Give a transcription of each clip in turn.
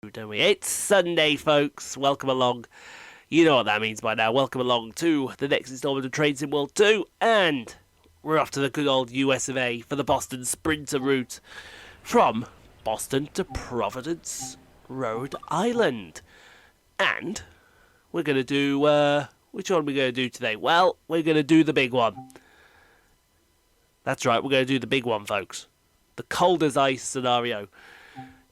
Don't we? It's Sunday, folks. Welcome along. You know what that means by now. Welcome along to the next installment of Train Sim World 2. And we're off to the good old US of A for the Boston Sprinter route from Boston to Providence, Rhode Island. And we're going to do... which one are we going to do today? Well, we're going to do the big one. That's right, we're going to do the big one, folks. The cold as ice scenario.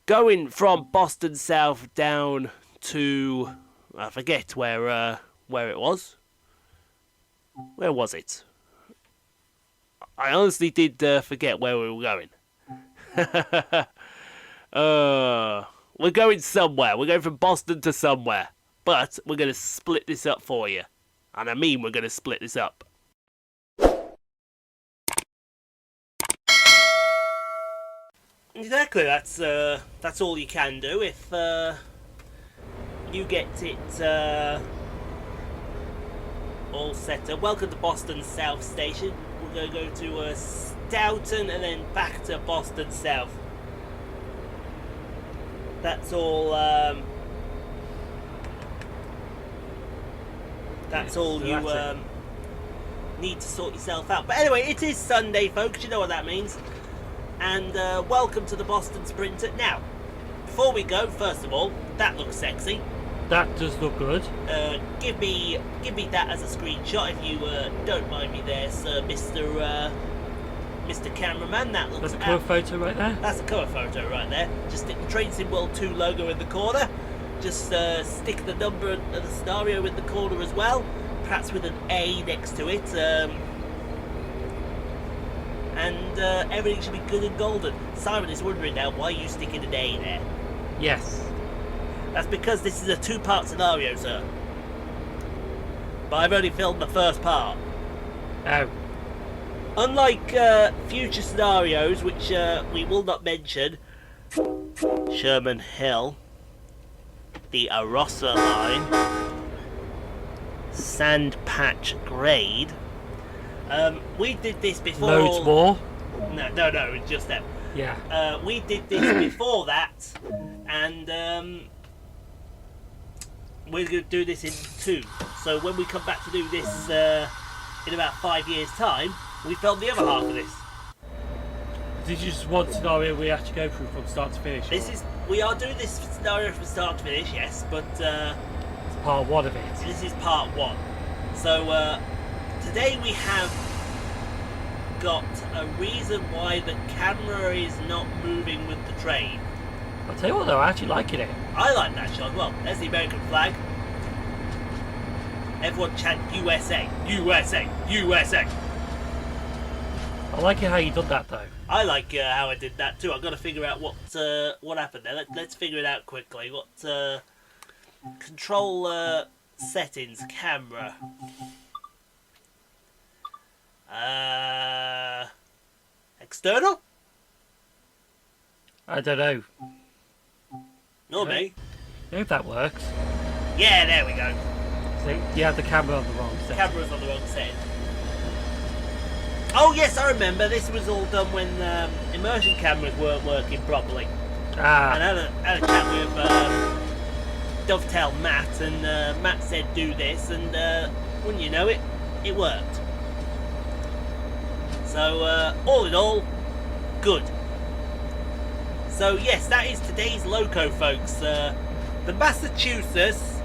Going from Boston South down to... I forget where it was. Where was it? I honestly did forget where we were going. We're going somewhere. We're going from Boston to somewhere. But we're going to split this up for you. And I mean we're going to split this up. Exactly, that's all you can do. If you get it all set up. Welcome to Boston South Station. We're going to go to Staughton and then back to Boston South. That's all. That's all you need to sort yourself out. But anyway, it is Sunday, folks. You know what that means. And welcome to the Boston Sprinter. Now, before we go, first of all, that looks sexy. That does look good. Give me that as a screenshot if you don't mind me there, sir, Mr. Cameraman. That looks. That's a cover photo right there. That's a cover photo right there. Just stick the Train Sim World 2 logo in the corner. Just stick the number of the scenario in the corner as well, perhaps with an A next to it. And everything should be good and golden. Simon is wondering now why you sticking an A there. Yes. That's because this is a two-part scenario, sir. But I've only filmed the first part. Oh. Unlike future scenarios, which we will not mention, Sherman Hill, the Arosa line, Sand Patch Grade. We did this before. Loads more? No, it's just them. Yeah. We did this before that, and we're going to do this in 2. So when we come back to do this in about 5 years' time, we filmed the other half of this. Did you just want scenario we have to go through from start to finish? We are doing this scenario from start to finish, yes, but it's part 1 of it. This is part 1. So today we have got a reason why the camera is not moving with the train. I'll tell you what though, I actually liking it. I like that shot as well. There's the American flag. Everyone chant USA, USA, USA. I like it how you done that though. I like how I did that too. I've got to figure out what happened there. Let's figure it out quickly. What control settings, camera. External? I don't know. Nor me. I hope that works. Yeah, there we go. So you have the camera on the wrong setting. Camera's on the wrong setting. Oh yes, I remember. This was all done when immersion cameras weren't working properly. Ah. And I had a chat with Dovetail Matt, and Matt said do this, and wouldn't you know it, it worked. So all in all, good. So yes, that is today's loco, folks. The Massachusetts.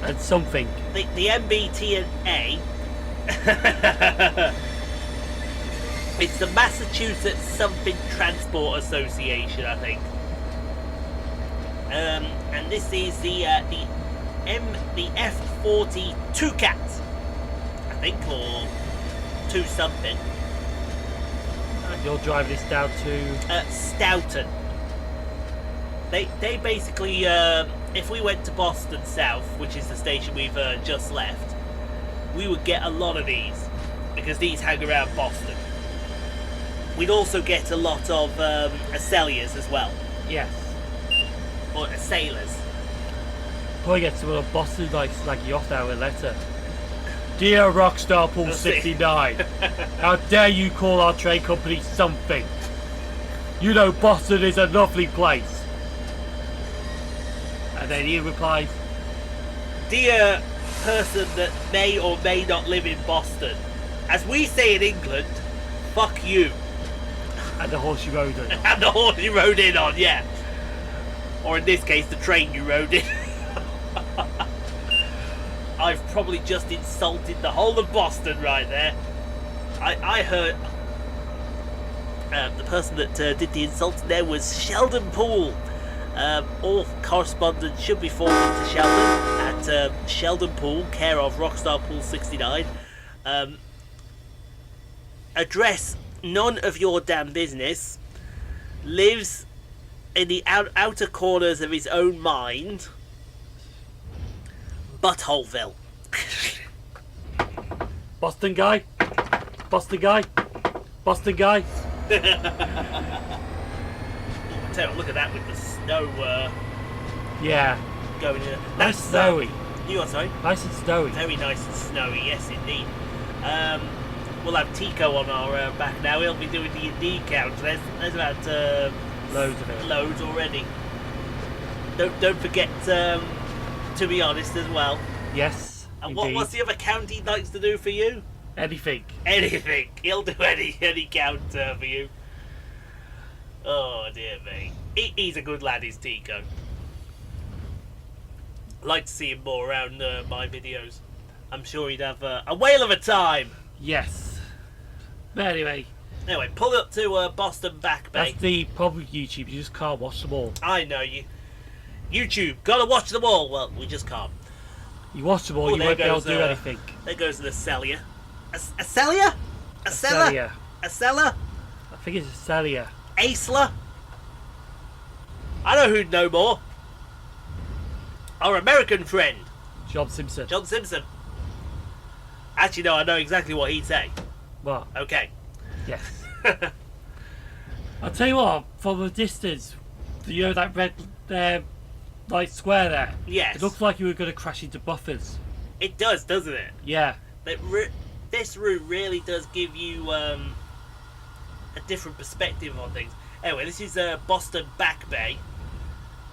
And something. The MBTA. It's the Massachusetts Something Transport Association, I think. And this is the F40 I think, or 2 something. And you're driving this down to Staughton. They basically, if we went to Boston South, which is the station we've just left, we would get a lot of these, because these hang around Boston. We'd also get a lot of Acelias as well. yes. Or Sailors. Probably get someone on Boston like slag you off now with a letter. Dear Rockstar Pool 69, how dare you call our train company something? You know Boston is a lovely place. And then he replies, Dear person that may or may not live in Boston, as we say in England, fuck you. and the horse you rode on. And the horse you rode in on, yeah. Or in this case, the train you rode in. I've probably just insulted the whole of Boston right there. I heard the person that did the insulting there was Sheldon Poole. All correspondence should be forwarded to Sheldon at Sheldon Poole, care of Rockstar Pool 69. Address none of your damn business. Lives in the outer corners of his own mind. Buttholeville. Boston guy? Boston guy? Boston guy? Tell you what, look at that with the snow Yeah. going in. Nice snowy. You are sorry? Nice and snowy. Very nice and snowy, yes indeed. We'll have Tico on our back now. He'll be doing the Indeed count. There's about Loads of it. loads already. Don't forget to be honest as well. Yes. And indeed. what's the other count he likes to do for you? Anything. Anything. He'll do any count for you. Oh dear me. He's a good lad, is Tico. Like to see him more around my videos. I'm sure he'd have a whale of a time. Yes. But anyway, Pull it up to Boston Back Bay. that's the problem with YouTube. You just can't watch them all. I know you. YouTube, gotta watch them all. Well, we just can't. You watch them all, Oh, you there won't be able goes, to do anything. There goes the Celia. A Celia? A Cella? Celia. A Cella? I think it's Celia. Aisla? I know who'd know more. Our American friend, John Simpson. John Simpson. Actually, no, I know exactly what he'd say. What? Okay. Yes. I'll tell you what, from a distance, you know that red light square there? Yes. It looks like you were going to crash into buffers. It does, doesn't it? Yeah. This route really does give you a different perspective on things. Anyway, this is Boston Back Bay.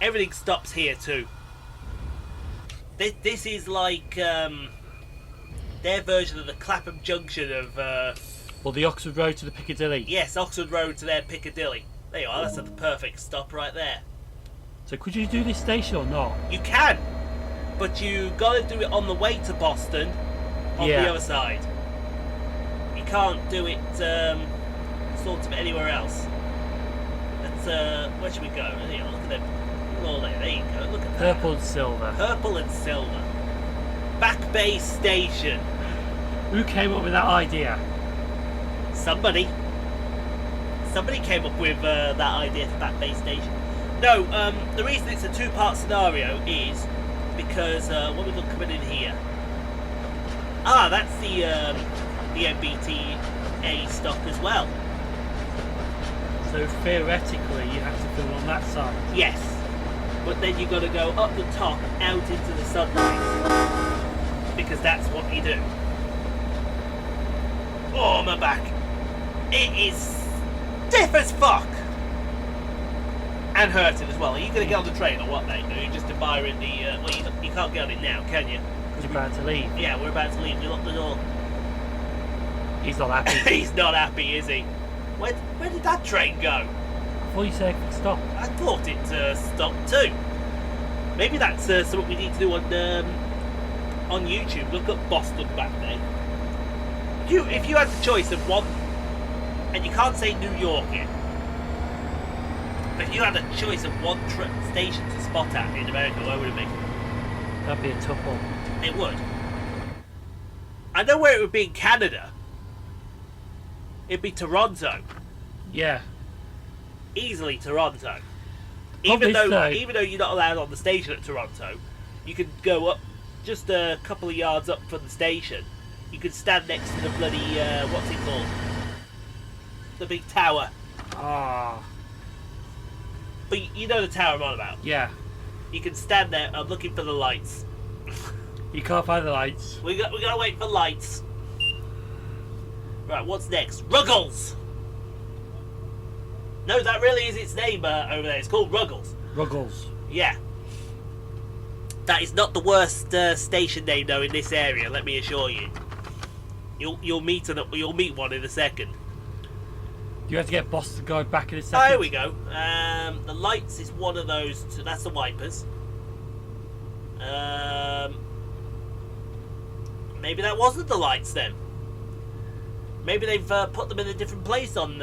Everything stops here too. This is like their version of the Clapham Junction of Well, the Oxford Road to the Piccadilly. yes, Oxford Road to their Piccadilly. There you are. That's a perfect stop right there. So could you do this station or not? You can, but you got to do it on the way to Boston, on Yeah. the other side. You can't do it sort of anywhere else. Let's where should we go? There you are, look at them. Oh, there you go. Look at that. Purple and silver. Purple and silver. Back Bay Station. Who came up with that idea? Somebody came up with that idea for Back Bay Station. No, the reason it's a two-part scenario is because what we got coming in here. Ah, that's the MBTA stop as well. So theoretically, you have to film on that side. Yes, but then you got to go up the top, out into the sunlight, because that's what you do. Oh, my back! It is stiff as fuck, and hurting as well. Are you going to get on the train or what, mate? Are you just admiring the? Well, you can't get on it now, can you? Because you're about to leave. Yeah, we're about to leave. We locked the door. He's not happy. He's not happy, is he? Where did that train go? I thought you said it could stop. I thought it stopped too. Maybe that's something we need to do on YouTube. Look up Boston Back Bay. If you had the choice of one, and you can't say New York yet, but if you had a choice of one station to spot at in America, where would it be? That'd be a tough one. It would. I know where it would be in Canada. It'd be Toronto. Yeah. Easily Toronto. Probably Even so. though you're not allowed on the station at Toronto, you can go up just a couple of yards up from the station. You can stand next to the bloody what's it called? The big tower. Ah. But you know the tower I'm on about. Yeah. You can stand there. I'm looking for the lights. You can't find the lights. We gotta wait for lights. Right, what's next? Ruggles. No, that really is its name over there. It's called Ruggles. Ruggles. Yeah. That is not the worst station name though in this area. Let me assure you. You'll meet one in a second. You have to get Boston going back in a Oh, second. here we go. The lights is one of those. That's the wipers. Maybe that wasn't the lights then. Maybe they've put them in a different place on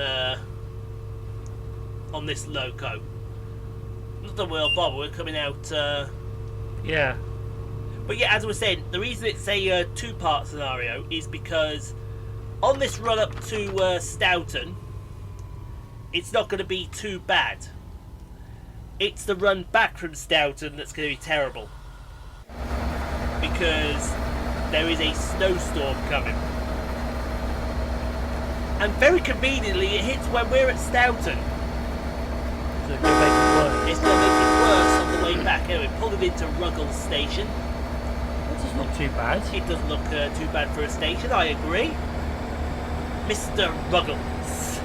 this loco. Not that we'll bother. We're coming out. Yeah. But yeah, as I was saying, the reason it's a two-part scenario is because on this run up to Staughton, it's not going to be too bad. It's the run back from Staughton that's going to be terrible. Because there is a snowstorm coming. And very conveniently, it hits when we're at Staughton. So it's going to make it worse. It's going to make it worse on the way back. Anyway, pulling into Ruggles Station. This is not too bad. It doesn't look too bad for a station, I agree. Mr. Ruggles.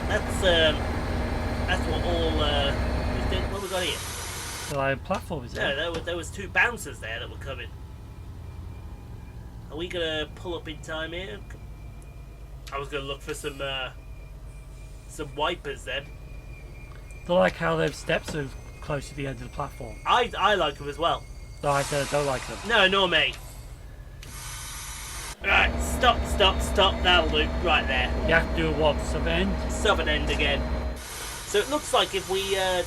That's what all. What we got here? The platform is there. No, there was two bouncers there that were coming. Are we gonna pull up in time here? I was gonna look for some wipers then. I like how those steps are close to the end of the platform. I like them as well. No, I said I don't like them. No, nor me. Right, stop. That'll do. Right there. You have to do what? Southern end? Southern end again. So it looks like if we, yeah,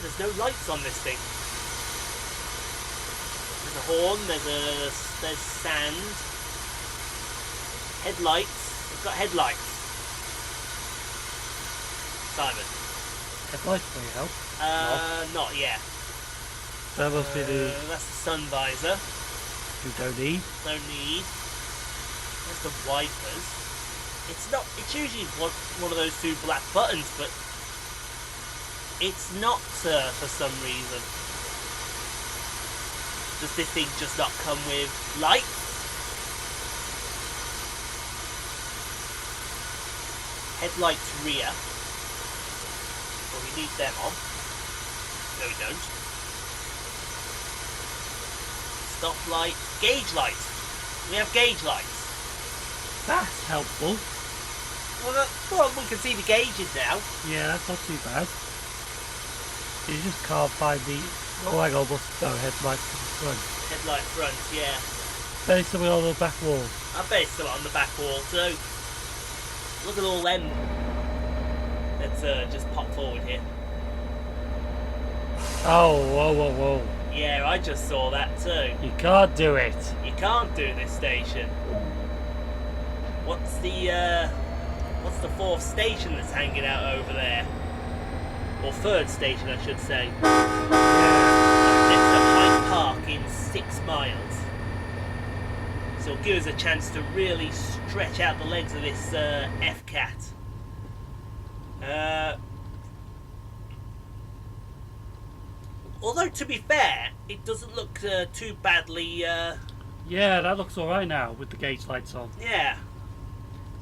there's no lights on this thing. There's a horn. There's sand. Headlights. It's got headlights. Simon. Headlights may help. Not yet. That must be the... That's the sun visor. You don't need. No need. There's the wipers. It's usually one of those two black buttons, but it's not for some reason. Does this thing just not come with lights? Headlights rear. Well, we need them on. No, we don't. Stop lights. Gauge lights. We have gauge lights. That's helpful. Well, we can see the gauges now. Yeah, that's not too bad. You just can't find the... Oh, hang on, headlight front. Headlight front, yeah. There's something on the back wall. I bet it's still on the back wall too. Look at all them. Let's just pop forward here. Oh, whoa. Yeah, I just saw that too. You can't do it. You can't do this station. What's the fourth station that's hanging out over there? Or third station, I should say. Next to Hyde Park in 6 miles. So it'll give us a chance to really stretch out the legs of this F-Cat. Although, to be fair, it doesn't look too badly... Yeah, that looks alright now with the gauge lights on. Yeah.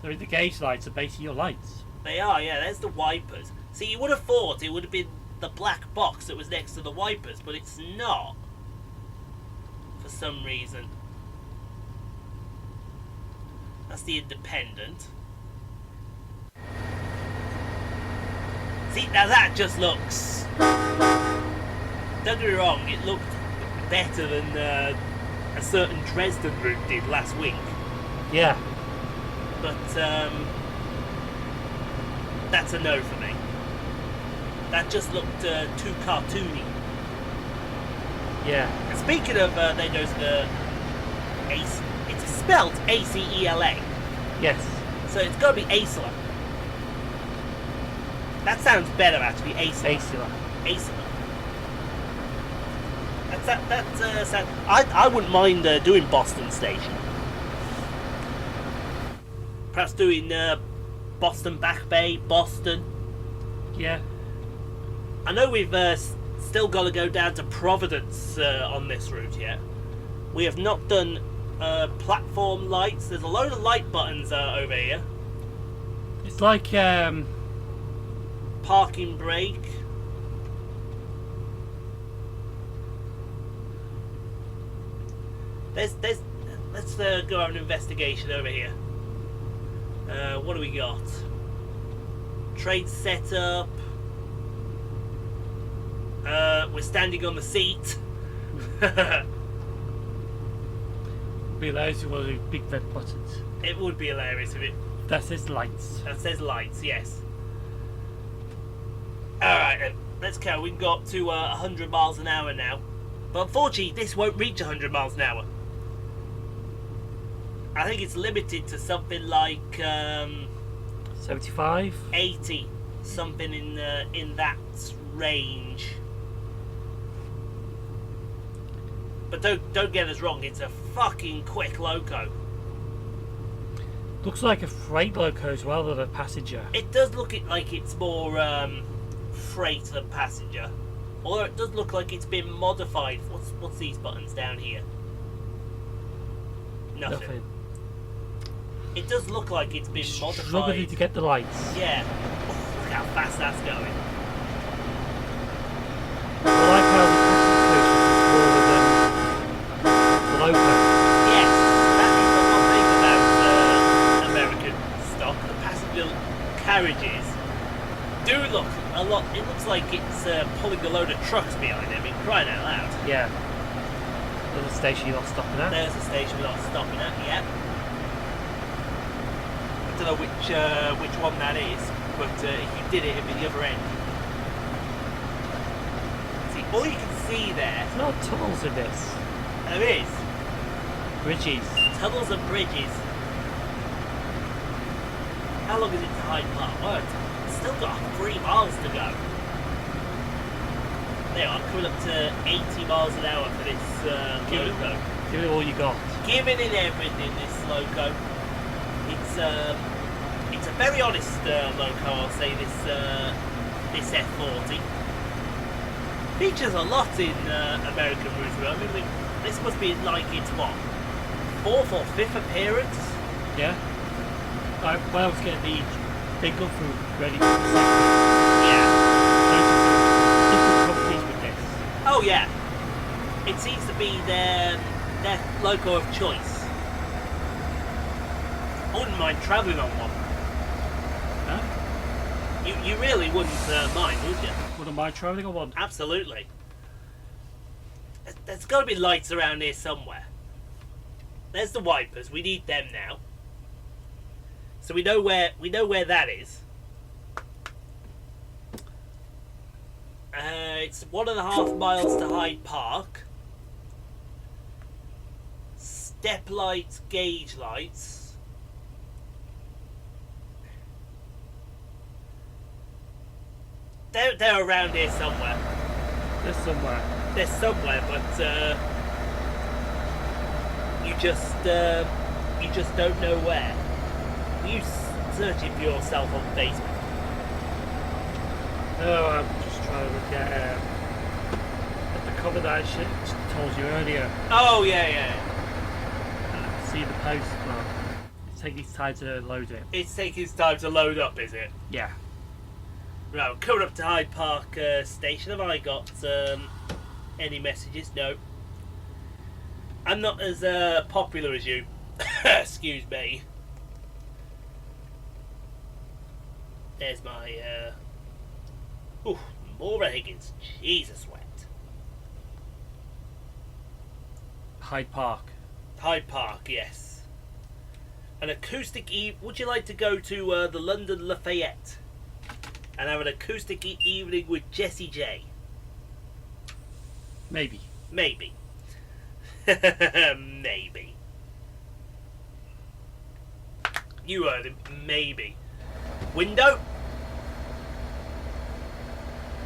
So the gauge lights are basically your lights. They are, yeah, there's the wipers. See, you would have thought it would have been the black box that was next to the wipers, but it's not. For some reason. That's the independent. See, now that just looks... Don't get me wrong, it looked better than a certain Dresden route did last week. Yeah. But, that's a no for me. That just looked too cartoony. Yeah. And speaking of, there goes the Ace. It's spelled A-C-E-L-A. Yes. So it's got to be Acela. That sounds better, actually. Acela. Acela. That's I wouldn't mind doing Boston Station. Perhaps doing Boston Back Bay, Boston. Yeah. I know we've still got to go down to Providence on this route yet. We have not done platform lights. There's a load of light buttons over here. It's like Parking brake. Let's go have an investigation over here. What do we got? Trade setup. We're standing on the seat. be hilarious if one of those big red buttons. It would be hilarious if it. That says lights. That says lights, yes. Alright, let's go. We've got to 100 miles an hour now. But unfortunately, this won't reach 100 miles an hour. I think it's limited to something like 75? 80. Something in that range. But don't get us wrong, it's a fucking quick loco. Looks like a freight loco as well than a passenger. It does look like it's more freight than passenger. Although it does look like it's been modified. What's these buttons down here? Nothing. It does look like it's been modified. Struggling to get the lights. Yeah. Oh, look how fast that's going. I like how the passenger coach is smaller than the loco. Yes, that is the one thing about American stock. The passenger carriages do look a lot. It looks like it's pulling a load of trucks behind it. I mean, crying out loud. Yeah. There's a station you're not stopping at. There's a station we're not stopping at yet. I don't know which one that is, but if you did it, it'd be the other end. See, all you can see there. There's no tunnels in this. There is Bridges. tunnels and bridges. How long is it to Hyde Park? Well, it's still got 3 miles to go. There you are, coming up to 80 miles an hour for this loco. Give it all you got. Giving it everything, this loco. It's a very honest loco, I'll say, this F40. Features a lot in American Route. I mean, this must be like its what? 4th or 5th appearance? Yeah. When I was getting they go through ready for the second. Yeah. Different companies with this. Oh yeah. It seems to be their loco of choice. I wouldn't mind travelling on one. Huh? You really wouldn't mind, would you? Wouldn't mind travelling on one. Absolutely. There's got to be lights around here somewhere. There's the wipers. We need them now. So we know where that is. It's 1.5 miles to Hyde Park. Step lights, gauge lights. They're around here somewhere. There's somewhere. They're somewhere, but you just don't know where. Are you searching for yourself on Facebook? No, I'm just trying to look at the cover that I told you earlier. Oh yeah. See the post. Well, it's taking its time to load it. It's taking its time to load up, is it? Yeah. Right, coming up to Hyde Park Station. Have I got any messages? No. I'm not as popular as you. Excuse me. There's my Maura Higgins. Jesus wet. Hyde Park. Hyde Park, yes. An acoustic would you like to go to the London Lafayette and have an acoustic evening with Jessie J? Maybe. Maybe. Maybe. You heard him. Maybe. Window?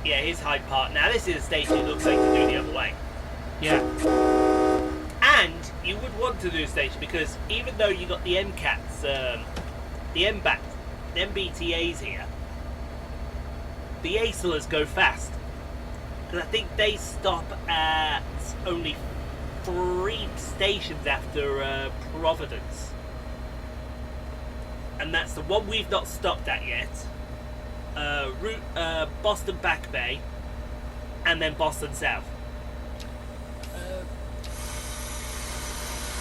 Yeah, here's Hyde Park. Now this is a station it looks like to do the other way. Yeah. And you would want to do a station because even though you got the MCATs, the MBTAs here, the ACELers go fast. Because I think they stop at only 3 stations after Providence. and that's the one we've not stopped at yet. Route Boston Back Bay, and then Boston South.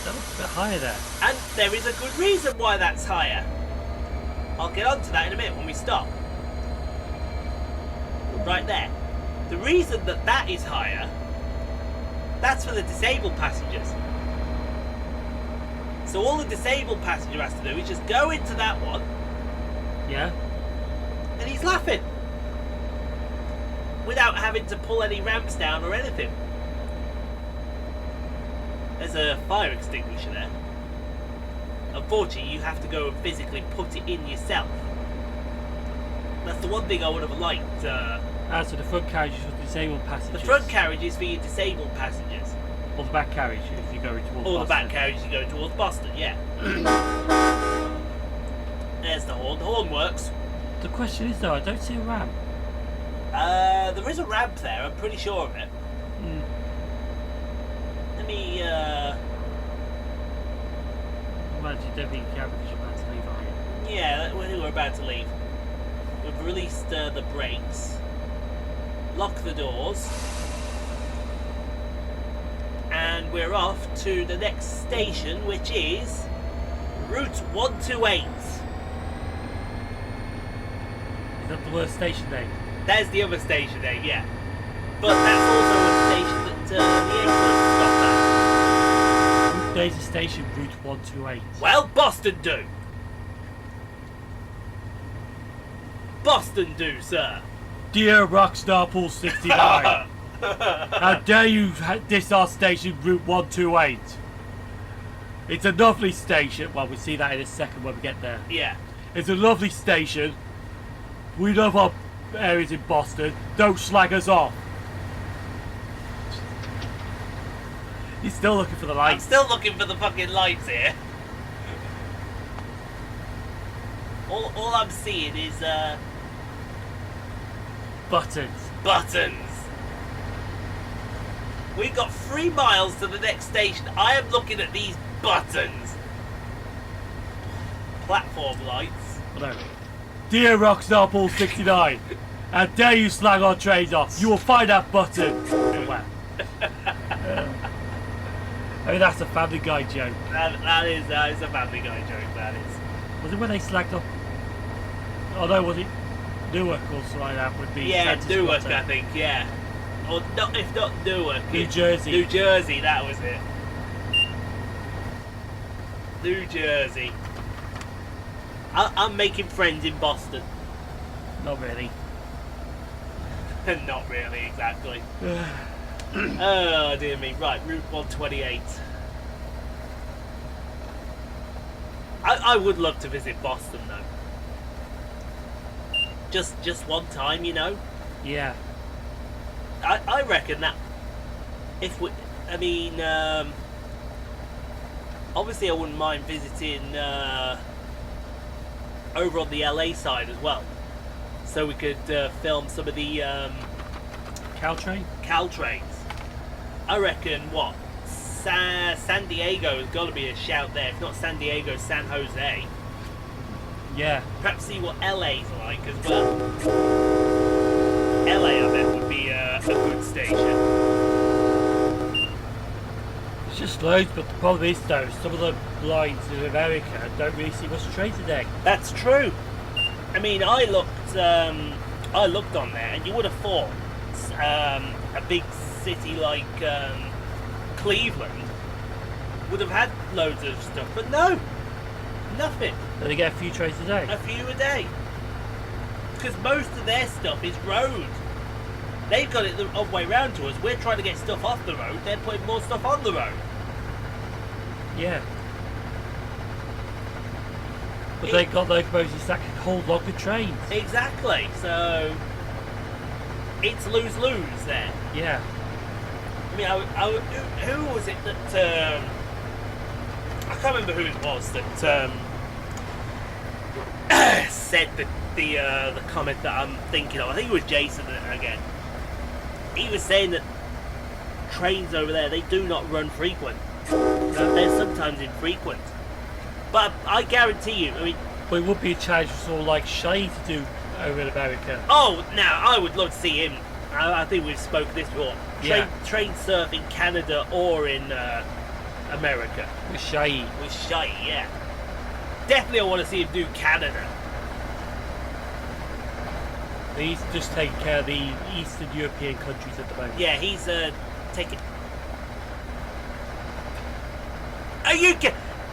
That looks a bit higher there. And there is a good reason why that's higher. I'll get onto that in a minute when we stop. Right there. The reason that that is higher, that's for the disabled passengers. So all the disabled passenger has to do is just go into that one, Yeah. and he's laughing. Without having to pull any ramps down or anything. There's a fire extinguisher there. Unfortunately, you have to go and physically put it in yourself. That's the one thing I would have liked. So the front carriage is for disabled passengers. The front carriage is for your disabled passengers. Or the back carriage if you're going towards Or Boston. the back carriage you go towards Boston, yeah. There's the horn. The horn works. The question is though, I don't see a ramp. There is a ramp there, I'm pretty sure of it. Let me, Imagine you don't think you can because you're about to leave, are you? yeah, we're about to leave. We've released the brakes. Lock the doors. And we're off to the next station, which is Route 128. Is that the worst station name? There's the other station there, yeah. But that's also a station that the Express stop at. There's a station, Route 128. Well, Boston do. Boston do, sir. Dear Rockstar Pool 69, how dare you diss our station, Route 128? It's a lovely station. Well, we'll see that in a second when we get there. Yeah. It's a lovely station. We love our areas in Boston. Don't slag us off. He's still looking for the I'm lights. still looking for the fucking lights here. All I'm seeing is Buttons. buttons. We've got 3 miles to the next station. I am looking at these buttons. Platform lights. No. Dear Rockstar Pool 69, how dare you slag our trains off? You will find that button. Well. I mean, that's a Family Guy joke. That is a Family Guy joke, that is. Was it when they slagged off? Oh no, was it Newark or something like that? Would be Yeah, Santa Newark, Squatter. I think, yeah. Or not, if not Newark. New it's Jersey. New Jersey, that was it. New Jersey. I'm making friends in Boston. Not really. Not really, exactly. Oh, dear me. Right, Route 128. I would love to visit Boston, though. Just one time, you know? Yeah. I reckon that if we... I mean, obviously I wouldn't mind visiting over on the LA side as well. So we could film some of the Caltrain? Caltrains. I reckon, what? San Diego has got to be a shout there. If not San Diego, San Jose. Yeah. Perhaps see what LA's like as well. LA, I bet, would be a good station. It's just loads, but the problem is though, some of the lines in America don't really see much trade today. That's true. I mean, I looked on there, and you would have thought a big city like Cleveland would have had loads of stuff, but no, nothing. Do they get a few trains a day? A few a day. Because most of their stuff is road. They've got it the other way round to us. We're trying to get stuff off the road. They're putting more stuff on the road. Yeah. But they've got locomotives that can hold longer trains. Exactly. So it's lose-lose there. Yeah. I mean, who was it that I can't remember who it was that said the comment that I'm thinking of. I think it was Jason again. He was saying that trains over there, they do not run frequent. They're sometimes infrequent. But I guarantee you, I mean, But it would be a challenge for someone like Shay to do over in America. Oh, now I would love to see him. I think we've spoken this before. Train surf in Canada or in America. With Shay. With Shay, yeah. Definitely I want to see him do Canada. He's just taking care of the Eastern European countries at the moment. Yeah, he's taking... Are you...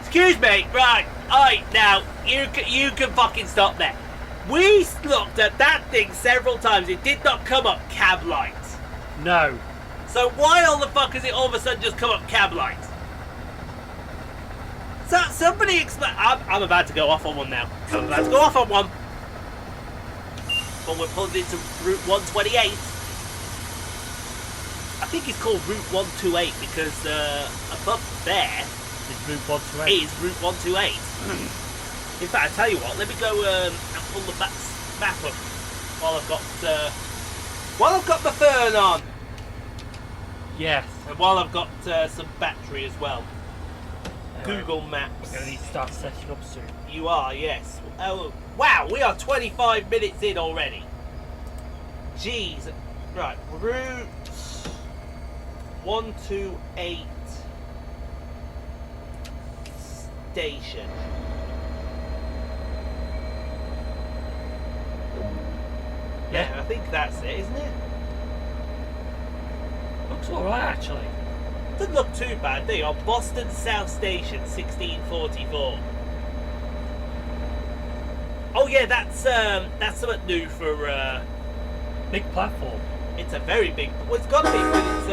Excuse me, right. Alright, now, you can fucking stop there. We looked at that thing several times. It did not come up cab lights. No. So why all the fuck has it all of a sudden just come up cab lights? So somebody explain... I'm about to go off on one now. I'm about to go off on one. But we're pulling into Route 128. I think it's called Route 128 because above there... It's Route 128. It is Route 128. In fact, I tell you what, let me go and pull the map up while I've got my phone on. Yes. And while I've got some battery as well. Google Maps. We're going to need to start setting up soon. You are, yes. Oh, wow, we are 25 minutes in already. Jeez. Right, Route 128 station. Yeah, I think that's it, isn't it? Looks alright, actually. Doesn't look too bad, do you? On Boston South Station, 1644. Oh yeah, that's something new for. Big platform. It's a very big. Well, it's got to be, but it's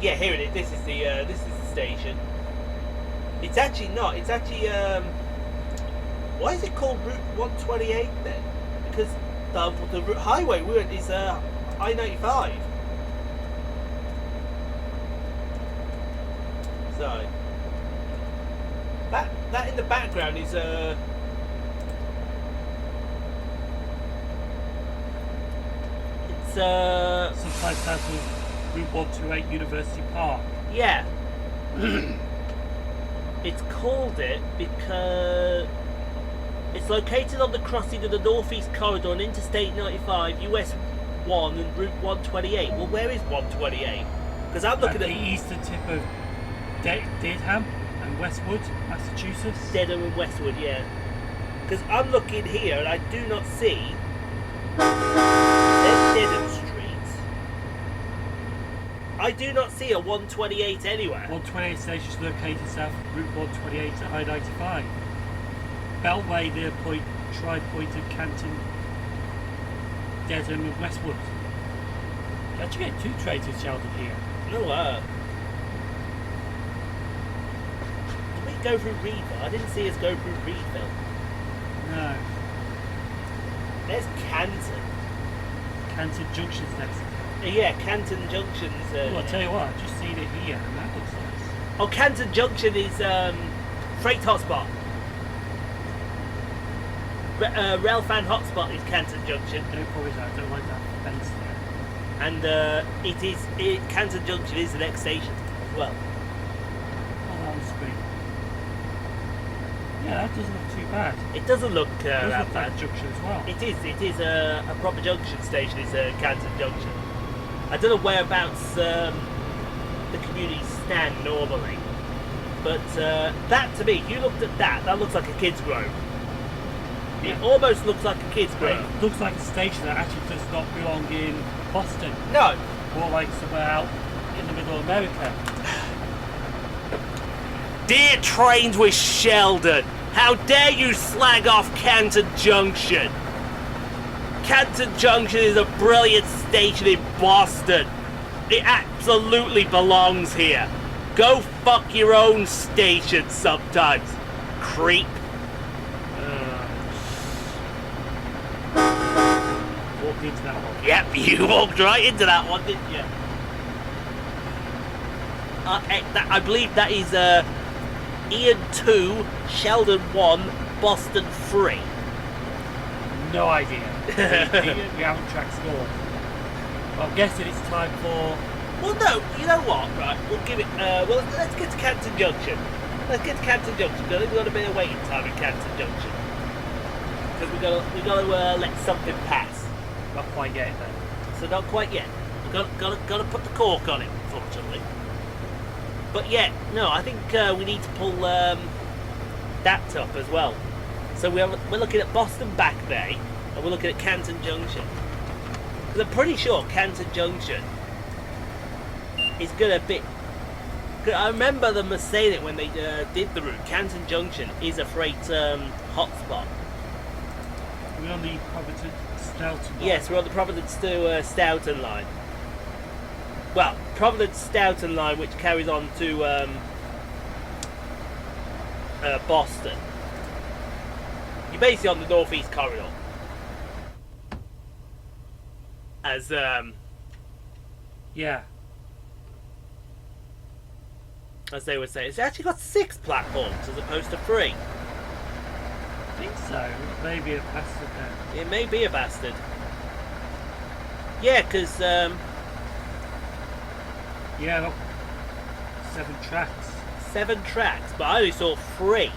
yeah, here it is. This is the station. It's actually not. It's actually why is it called Route 128 then? Because the highway we went is I-95. So that in the background is sometimes titled Route 128 University Park. Yeah. It's called it because it's located on the crossing of the Northeast Corridor on Interstate 95, US 1 and Route 128. Well, where is 128? Because I'm looking at the eastern tip of Dedham and Westwood, Massachusetts. Dedham and Westwood, yeah. Because I'm looking here and I do not see. There's Dedham Street. I do not see a 128 anywhere. 128 station is located south of Route 128 at I-95. Beltway near Tri-Point of Canton, Dedham and Westwood. You actually get two trains in Sheldon here. No, did we go through Reedville? I didn't see us go through Reedville. No. There's Canton. Canton Junction's next. Yeah, Canton Junction is. Well, I'll tell you what, I've just seen it here, and that looks nice. Oh, Canton Junction is freight hotspot. Railfan hotspot is Canton Junction. Don't worry, I don't like that fence there. And Canton Junction is the next station as well. Oh, on the screen. Yeah, that doesn't look too bad. It doesn't look that that bad. Junction as well. It is a proper junction station. It's a Canton Junction. I don't know whereabouts the community stand normally, but that to me, you looked at that looks like a kids' grove. Yeah. It almost looks like a kids' grove. It looks like a station that actually does not belong in Boston. No. More like somewhere out in the middle of America. Dear Trains with Sheldon, how dare you slag off Canton Junction? Canton Junction is a brilliant station in Boston. It absolutely belongs here. Go fuck your own station sometimes, creep. Walked into that one. Yep, you walked right into that one, didn't you? I believe that is Ian 2, Sheldon 1, Boston 3. No idea. We haven't tracked score. Well, I'm guessing it's time for... Well, no, you know what, right, we'll give it, well, let's get to Canton Junction. let's get to Canton Junction. I think we've got a bit of waiting time at Canton Junction. Because we got to let something pass. Not quite yet then. So not quite yet. We've got to put the cork on it, unfortunately. But yeah, no, I think we need to pull that up as well. So we're looking at Boston Back Bay, and we're looking at Canton Junction. Because I'm pretty sure Canton Junction is going to be... I remember them saying it when they did the route. Canton Junction is a freight hotspot. We're on the Providence Staughton line. Yes, we're on the Providence to Staughton line. Well, Providence Staughton line, which carries on to Boston. You're basically on the northeast corridor. As yeah. As they would say, it's actually got 6 platforms as opposed to 3. I think so. Maybe a bastard there. It may be a bastard. Yeah, because yeah, look. 7 tracks. 7 tracks, but I only saw 3.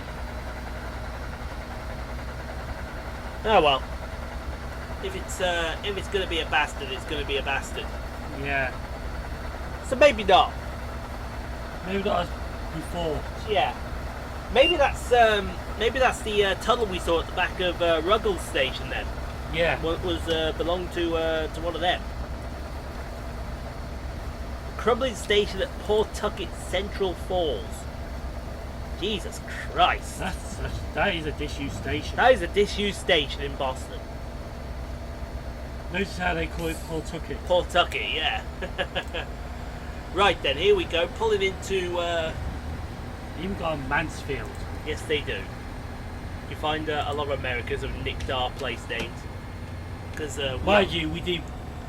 Oh well. If it's going to be a bastard, it's going to be a bastard. Yeah. So maybe not. Maybe not as before. Yeah. Maybe that's the tunnel we saw at the back of Ruggles Station then. Yeah. What was belonged to one of them. Crumbling Station at Pawtucket Central Falls. Jesus Christ. That is a disused station. That is a disused station in Boston. Notice how they call it Pawtucket. Pawtucket, yeah. Right then, here we go. Pulling into... They even got a Mansfield. Yes, they do. You find a lot of Americans have nicked our place names. Because mind you, we did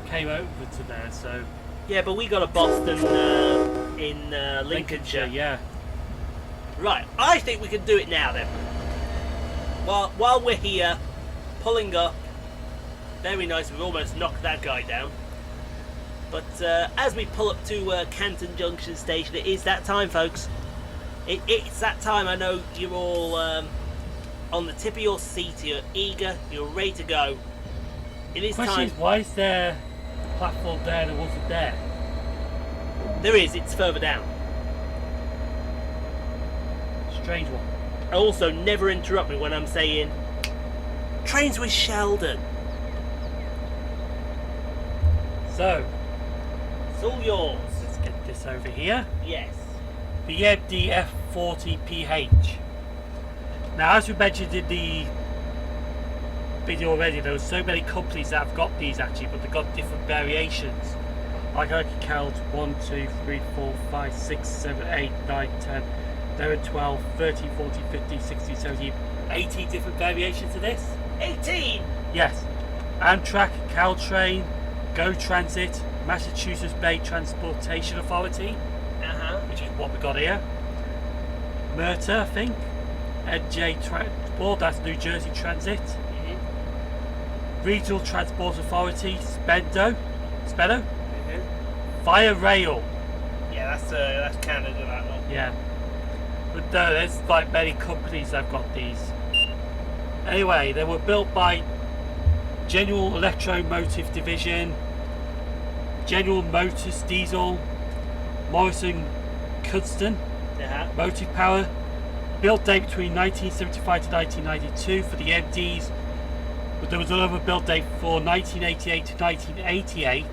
came over to there, so... Yeah, but we got a Boston in Lincolnshire. Yeah. Right, I think we can do it now then. While we're here, pulling up. Very nice, we've almost knocked that guy down. But as we pull up to Canton Junction Station, it is that time, folks. It's that time. I know you're all on the tip of your seat, you're eager, you're ready to go. It is Question time. is, why is there a platform there that wasn't there? There is, it's further down. Strange one. Also, never interrupt me when I'm saying trains with Sheldon. So, It's all yours. let's get this over here. Yes. The MBTA F40PH. Now, as we mentioned in the video already, there were so many companies that have got these actually, but they've got different variations. Like I can count 1, 2, 3, 4, 5, 6, 7, 8, 9, 10, 11, 12, 13, 14, 15, 16, 17, 18 different variations of this. 18. Yes. Amtrak, Caltrain, Go Transit, Massachusetts Bay Transportation Authority, which is what we got here. MRTA, I think. NJ Transport, that's New Jersey Transit. Regional Transport Authority, Spedo. Via Rail. Yeah, that's Canada, that one. Yeah. But no, there's like many companies that have got these. Anyway, they were built by General Electromotive Division, General Motors Diesel, Morrison Cudston, Motive Power. Build date between 1975 to 1992 for the MDs, but there was another build date for 1988 to 1988.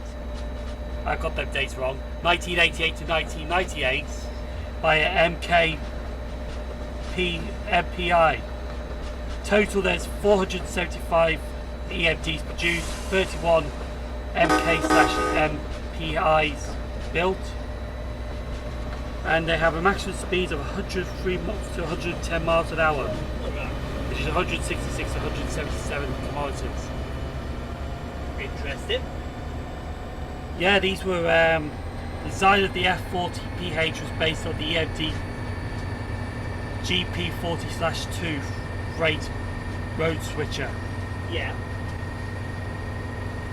I got them dates wrong. 1988 to 1998 by MPI. Total, there's 475 EMDs produced, 31 MK/MPIs built, and they have a maximum speed of 103 to 110 miles an hour, which is 166 to 177 kilometers. Interesting. Yeah, these were design of the F40PH was based on the EMD GP40/2 freight road switcher. Yeah.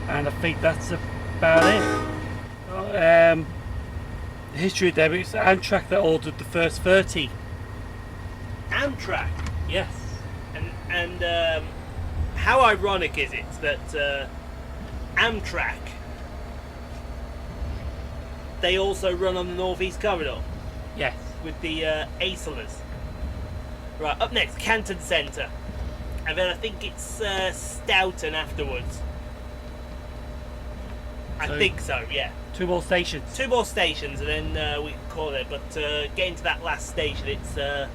And I think that's about it. The history of them, it's Amtrak that ordered the first 30 Amtrak. Yes. And how ironic is it that Amtrak, they also run on the Northeast Corridor Yes. with the Acelers. Right, up next, Canton Centre. And then I think it's Staughton afterwards. I think so, yeah. 2 more stations. 2 more stations and then we can call it. But getting to that last station, it's... Sorry.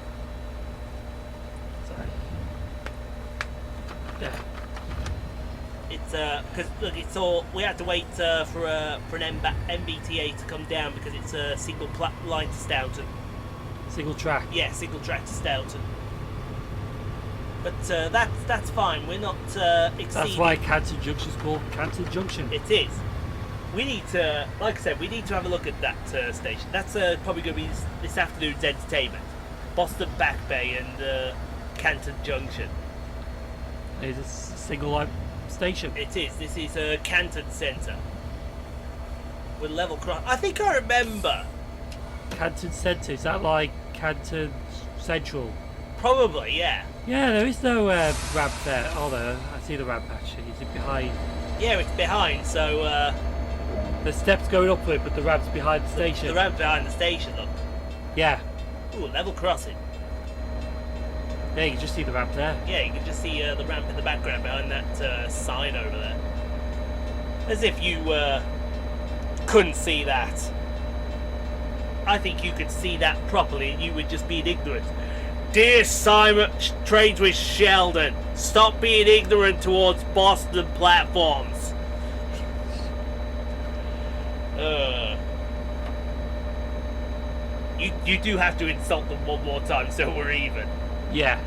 Yeah. It's because look, it's all we had to wait for an MBTA to come down because it's a single line to Staughton. Single track. Yeah, single track to Staughton. But that's fine. We're not exceeding. That's why Canton Junction's called Canton Junction. It is. We need to, like I said, we need to have a look at that station. That's probably going to be this afternoon's entertainment. Boston Back Bay and Canton Junction. It's a single line station. It is. This is Canton Centre. With level cross. I think I remember. Canton Centre, is that like Canton Central? Probably, yeah. Yeah, there is no ramp there. Oh, there. I see the ramp actually. Is it behind? Yeah, it's behind, so The steps going up it, but the ramp's behind the station. the ramp behind the station, look. Yeah. Ooh, level crossing. Yeah, you can just see the ramp there. Yeah, you can just see the ramp in the background behind that sign over there. As if you couldn't see that. I think you could see that properly and you would just be in ignorance. Dear Simon Trades with Sheldon, stop being ignorant towards Boston platforms. You do have to insult them one more time so we're even. Yeah.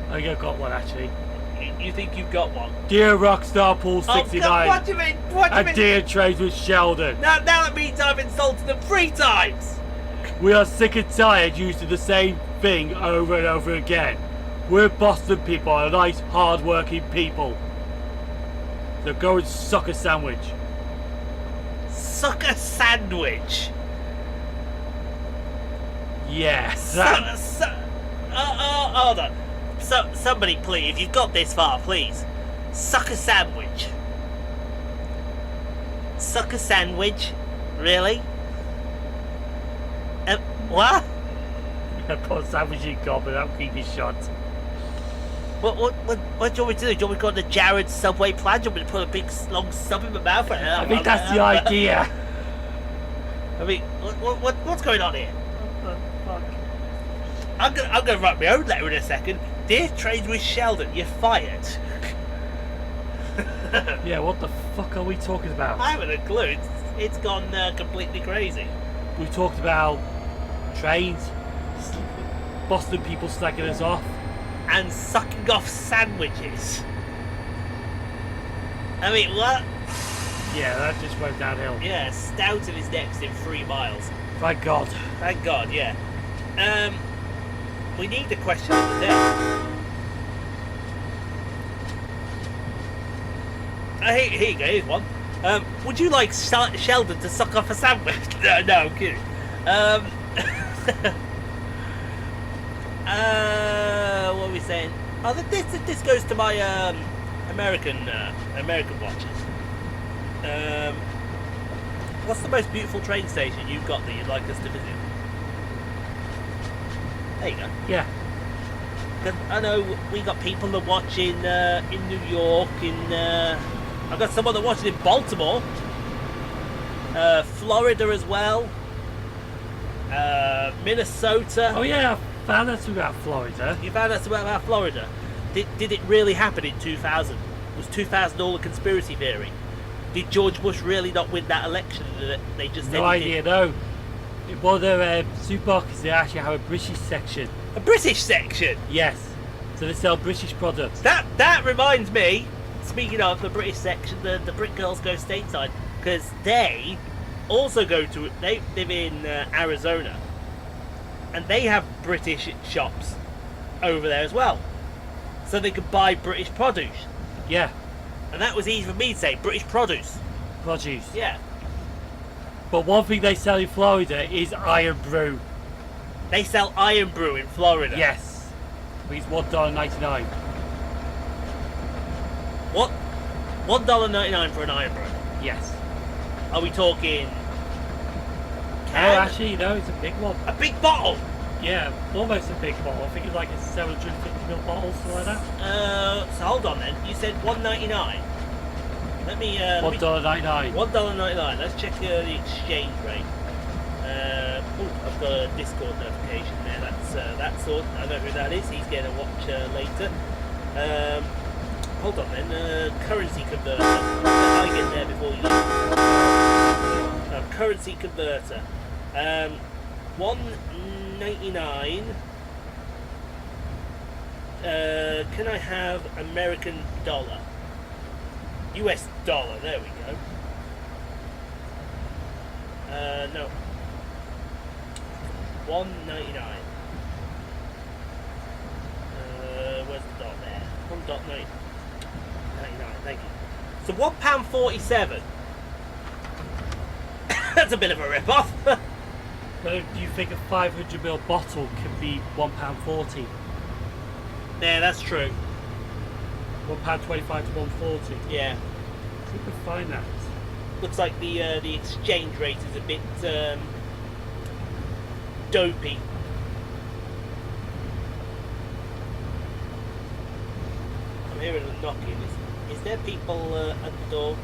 I think I've got one actually. You think you've got one? Dear Rockstar Pool 69. Oh, God, what do you mean? What do you And mean? dear Trades with Sheldon. Now that means I've insulted them 3 times. We are sick and tired using the same thing over and over again. We're Boston people, are nice, hard-working people. So go and suck a sandwich. Suck a sandwich. Yes. Hold on. Somebody, please, if you've got this far, please, suck a sandwich. Suck a sandwich? Really? What? Put a sandwich in God, but that'll keep you shut. What do you want me to do? Do you want me to go on the Jared subway plan? Do you want me to put a big long sub in my mouth? I think that's the idea. I mean, what's going on here? Fuck. I'm gonna write my own letter in a second. Dear Trades with Sheldon, you're fired. Yeah, what the fuck are we talking about? I haven't a clue. It's gone completely crazy. We talked about trains, Boston people slagging us off. And sucking off sandwiches. I mean, what? Yeah, that just went downhill. Yeah, Staughton is next in 3 miles. Thank God. Thank God, yeah. We need the question of the day. Here you go, here's one. Would you like Sheldon to suck off a sandwich? No, I'm kidding. What are we saying? Oh, this goes to my American watchers. What's the most beautiful train station you've got that you'd like us to visit? There you go. Yeah. 'Cause I know we got people that watch in New York, I've got someone that watches in Baltimore, Florida as well, Minnesota. Oh yeah, I found out about Florida. You found out about Florida. Did it really happen in 2000? Was 2000 all a conspiracy theory? Did George Bush really not win that election? They just No idea, no. In one of their supermarkets, they actually have a British section. A British section. Yes. So they sell British products. That reminds me. Speaking of the British section, the Brit Girls go stateside because they also they live in Arizona, and they have British shops over there as well, so they could buy British produce. Yeah. And that was easy for me to say, British produce. Produce. Yeah. But one thing they sell in Florida is Iron Brew. They sell Iron Brew in Florida. Yes. But it's $1.99. What? $1.99 for an Iron Brew? Yes. Are we talking? Oh, actually, no, it's a big one. A big bottle. Yeah, almost a big bottle. I think it's like a 750ml bottle, something like that. So hold on then. You said $1.99. Let me. $1.99. $1.99. Let's check the exchange rate. I've got a Discord notification there. That's all. I know who that is. He's going to watch later. Hold on then. Currency converter. I get there before you. Currency converter. $1.99. Can I have American dollar? US dollar. There we go. No. $1.99. Where's the dot there? $1.99. Thank you. So £1.47. That's a bit of a rip-off. But do you think a 500ml bottle can be £1.40? Yeah, that's true. £1.25 to £1.40. Yeah. We could find that. Looks like the exchange rate is a bit dopey. I'm hearing a knocking. Is there people at the door?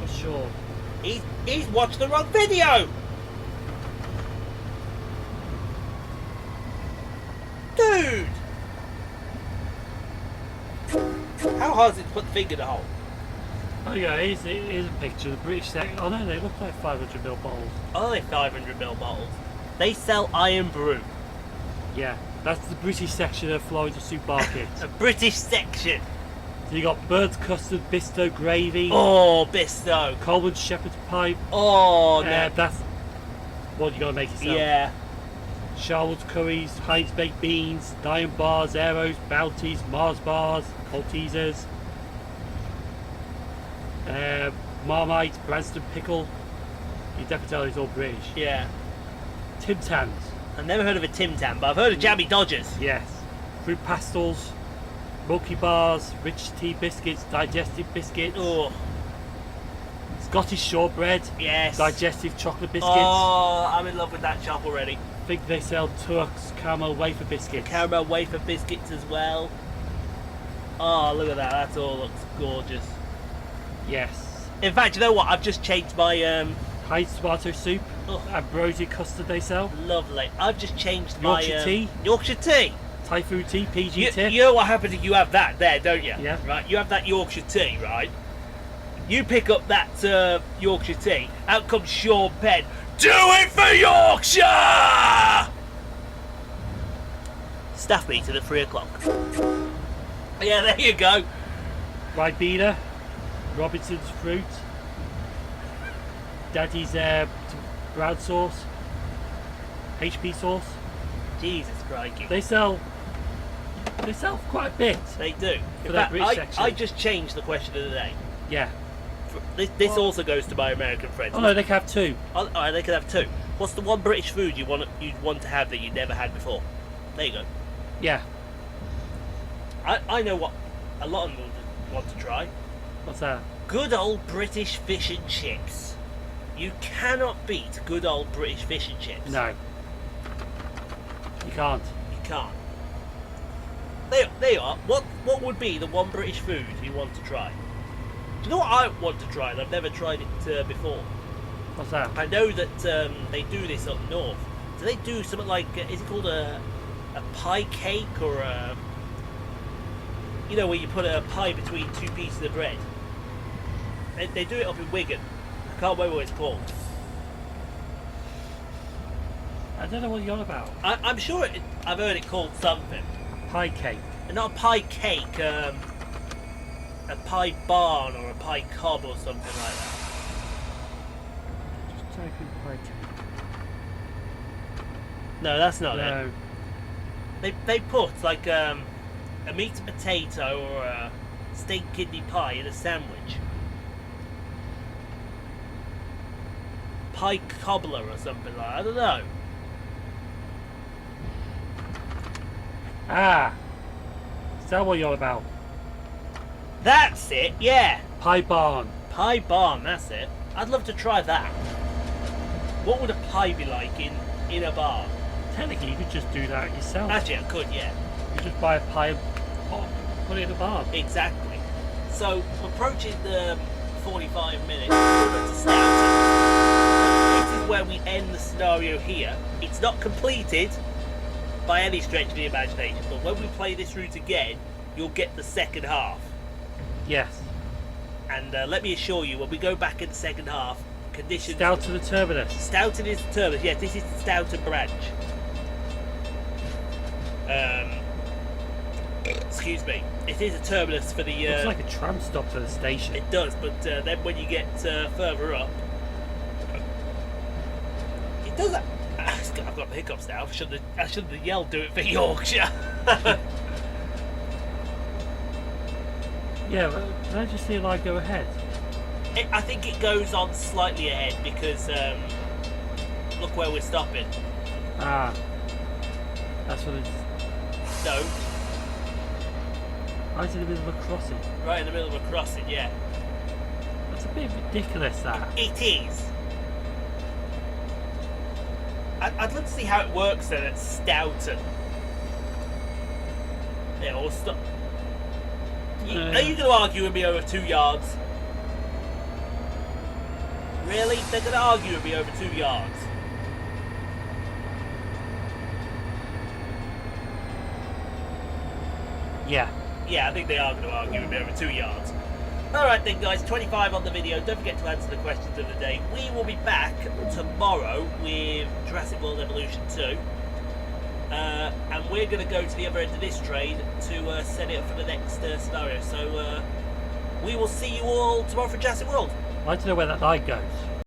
Not sure. He's watched the wrong video! Dude! How hard is it to put the finger in the hole? Oh yeah, here's a picture of the British sector. Oh no, they look like 500ml bottles. Oh, they're 500ml bottles. They sell Iron Brew. Yeah, that's the British section of Florida supermarket. A British section. So you got Bird's Custard, Bisto Gravy. Oh, Bisto. Coleman's Shepherd's Pie. Oh, no. That's what you gotta make yourself. Yeah. Charlotte's Curries, Heinz Baked Beans, Diamond Bars, Aeros, Bounties, Mars Bars, Maltesers, Marmite, Branston Pickle. You definitely tell it's all British. Yeah. Tim Tams. I've never heard of a Tim Tam, but I've heard of Jammy Dodgers. Yes. Fruit Pastels, Milky Bars, Rich Tea Biscuits, Digestive Biscuits. Oh. Scottish Shortbread. Yes. Digestive Chocolate Biscuits. Oh, I'm in love with that shop already. I think they sell Turks Caramel Wafer Biscuits. Caramel wafer biscuits as well. Oh, look at that. That all looks gorgeous. Yes. In fact, you know what? I've just changed my... Heinz Tomato Soup. Oh. Ambrosia Custard they sell. Lovely. I've just changed my... Yorkshire Tea. Yorkshire Tea. Thai Food Tea, PG Tip. You know what happens if you have that there, don't you? Yeah. Right, you have that Yorkshire Tea, right? You pick up that Yorkshire Tea, out comes Sean Penn. Do it for Yorkshire! Staff meeting at 3 o'clock. Yeah, there you go. Ribena, Robinson's Fruit, Daddy's brown sauce, HP sauce. Jesus crikey. They sell quite a bit. They do. For In that fact, British section. I just changed the question of the day. Yeah. This also goes to my American friends. Oh no, they can have two. Oh, alright, they can have two. What's the one British food you'd want to have that you never had before? There you go. Yeah. I know what a lot of them want to try. What's that? Good old British fish and chips. You cannot beat good old British fish and chips. No. You can't. You can't. There you are. What would be the one British food you want to try? Do you know what I want to try? And I've never tried it before. What's that? I know that they do this up north. Do they do something like, is it called a pie cake or a... You know, where you put a pie between two pieces of bread? They do it up in Wigan. I can't remember what it's called. I don't know what you're on about. I'm sure I've heard it called something. Pie cake. Not a pie cake, a pie barn or a pie cob or something like that. Just type in pie cake. No, that's not No. it. They put like a meat potato or a steak kidney pie in a sandwich. pie cobbler or something like that. I don't know. Ah, is that what you're about? That's it, yeah. Pie barn. Pie barn, that's it. I'd love to try that. What would a pie be like in a barn? Technically, you could just do that yourself. Actually, I could, yeah. You just buy a pie and put it in a barn. Exactly. So, approaching the 45 minutes, we're going to Staughton. This is where we end the scenario here. It's not completed by any stretch of the imagination, but when we play this route again, you'll get the second half. Yes. And let me assure you, when we go back in the second half, conditions... Staughton the terminus. Staughton is the terminus, yes, this is the Staughton branch. Excuse me. It is a terminus for the... Looks like a tram stop for the station. It does, but then when you get further up... It does... I've got the hiccups now. I shouldn't have yelled, do it for Yorkshire. Yeah, but can I just see a line go ahead? I think it goes on slightly ahead because look where we're stopping. Ah, that's what it's... No, Right in the middle of a crossing. right in the middle of a crossing, yeah. That's a bit ridiculous, that. It is. I'd love to see how it works then at Staughton. Yeah, we'll stop. Are you going to argue with me over 2 yards? Really? They're going to argue with me over 2 yards? Yeah. Yeah, I think they are going to argue with me over 2 yards. Alright then guys, 25 on the video. Don't forget to answer the questions of the day. We will be back tomorrow with Jurassic World Evolution 2. And we're going to go to the other end of this train to set it up for the next scenario. So we will see you all tomorrow for Jurassic World. I'd like to know where that line goes.